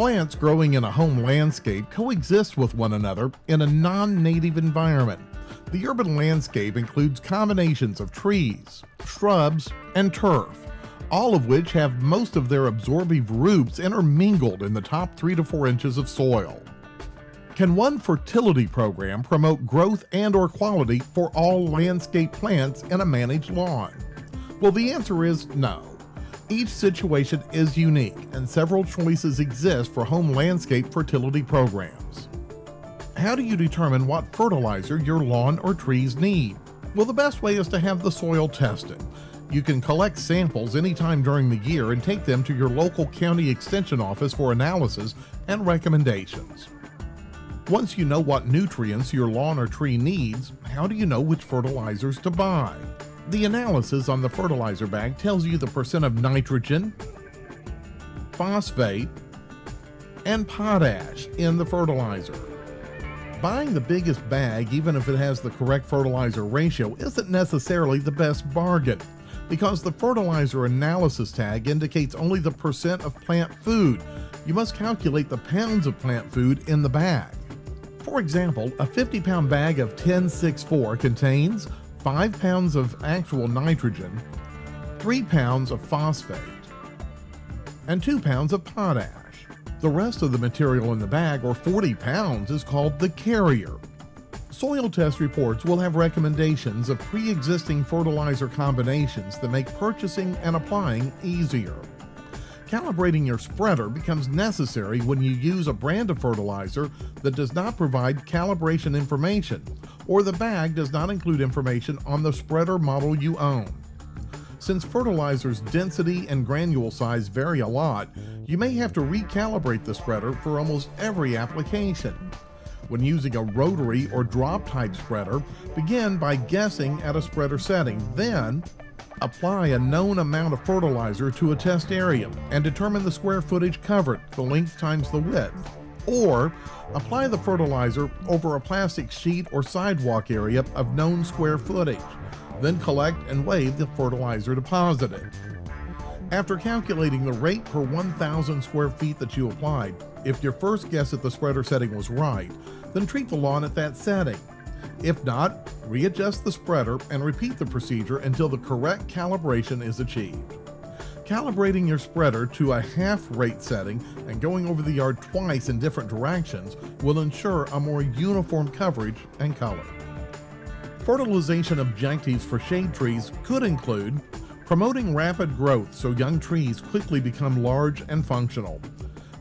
Plants growing in a home landscape coexist with one another in a non-native environment. The urban landscape includes combinations of trees, shrubs, and turf, all of which have most of their absorbive roots intermingled in the top 3 to 4 inches of soil. Can one fertility program promote growth and/or quality for all landscape plants in a managed lawn? Well, the answer is no. Each situation is unique, and several choices exist for home landscape fertility programs. How do you determine what fertilizer your lawn or trees need? Well, the best way is to have the soil tested. You can collect samples anytime during the year and take them to your local county extension office for analysis and recommendations. Once you know what nutrients your lawn or tree needs, how do you know which fertilizers to buy? The analysis on the fertilizer bag tells you the percent of nitrogen, phosphate, and potash in the fertilizer. Buying the biggest bag, even if it has the correct fertilizer ratio, isn't necessarily the best bargain, because the fertilizer analysis tag indicates only the percent of plant food. You must calculate the pounds of plant food in the bag. For example, a 50-pound bag of 10-6-4 contains 5 pounds of actual nitrogen, 3 pounds of phosphate, and 2 pounds of potash. The rest of the material in the bag, or 40 pounds, is called the carrier. Soil test reports will have recommendations of pre-existing fertilizer combinations that make purchasing and applying easier. Calibrating your spreader becomes necessary when you use a brand of fertilizer that does not provide calibration information, or the bag does not include information on the spreader model you own. Since fertilizer's density and granule size vary a lot, you may have to recalibrate the spreader for almost every application. When using a rotary or drop type spreader, begin by guessing at a spreader setting, then apply a known amount of fertilizer to a test area and determine the square footage covered, the length times the width. Or apply the fertilizer over a plastic sheet or sidewalk area of known square footage, then collect and weigh the fertilizer deposited. After calculating the rate per 1,000 square feet that you applied, if your first guess at the spreader setting was right, then treat the lawn at that setting. If not, readjust the spreader and repeat the procedure until the correct calibration is achieved. Calibrating your spreader to a half rate setting and going over the yard twice in different directions will ensure a more uniform coverage and color. Fertilization objectives for shade trees could include promoting rapid growth so young trees quickly become large and functional,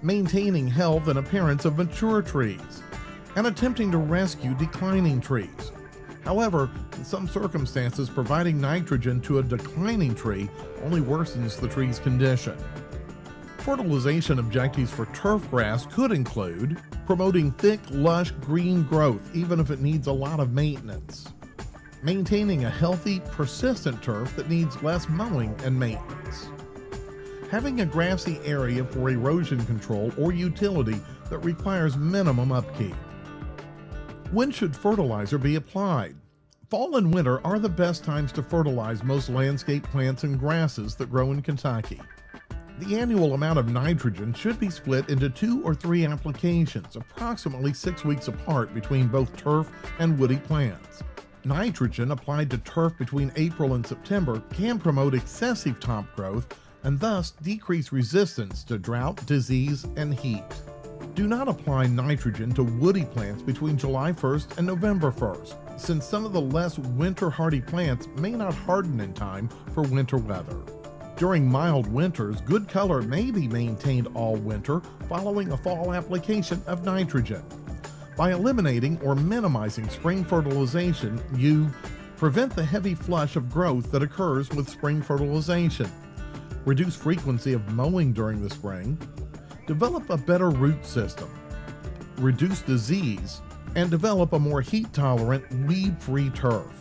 maintaining health and appearance of mature trees, and attempting to rescue declining trees. However, in some circumstances, providing nitrogen to a declining tree only worsens the tree's condition. Fertilization objectives for turf grass could include promoting thick, lush green growth even if it needs a lot of maintenance, maintaining a healthy, persistent turf that needs less mowing and maintenance, having a grassy area for erosion control or utility that requires minimum upkeep. When should fertilizer be applied? Fall and winter are the best times to fertilize most landscape plants and grasses that grow in Kentucky. The annual amount of nitrogen should be split into 2 or 3 applications, approximately 6 weeks apart between both turf and woody plants. Nitrogen applied to turf between April and September can promote excessive top growth and thus decrease resistance to drought, disease, and heat. Do not apply nitrogen to woody plants between July 1st and November 1st, since some of the less winter-hardy plants may not harden in time for winter weather. During mild winters, good color may be maintained all winter following a fall application of nitrogen. By eliminating or minimizing spring fertilization, you prevent the heavy flush of growth that occurs with spring fertilization, reduce frequency of mowing during the spring, develop a better root system, reduce disease, and develop a more heat-tolerant, weed-free turf.